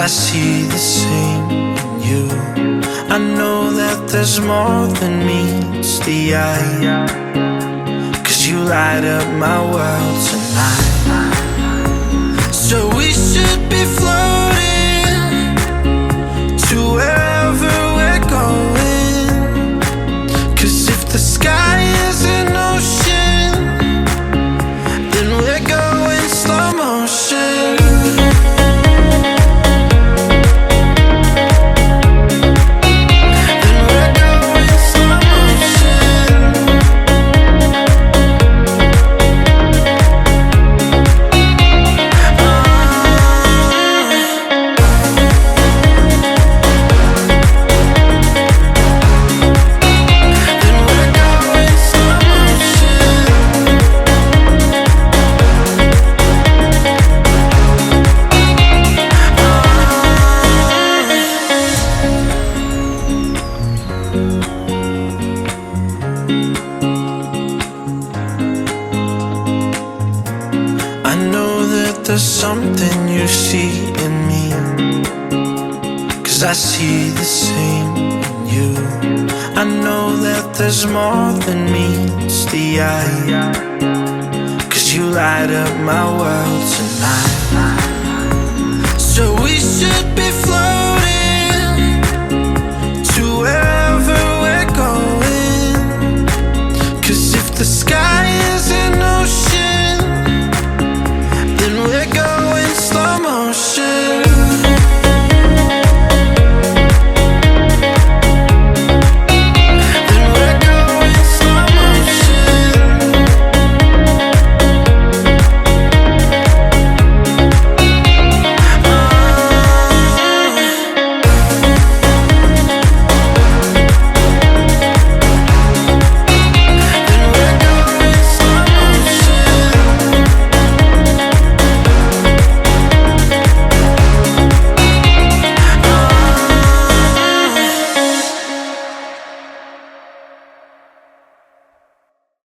I see the same in you. I know that there's more than meets the eye, 'cause you light up my world tonight. So we should be floating to wherever we're going, 'cause if the sky is an ocean, then we're going slow motion. There's something you see in me, 'cause I see the same in you. I know that there's more than meets the eye, 'cause you light up my world tonight.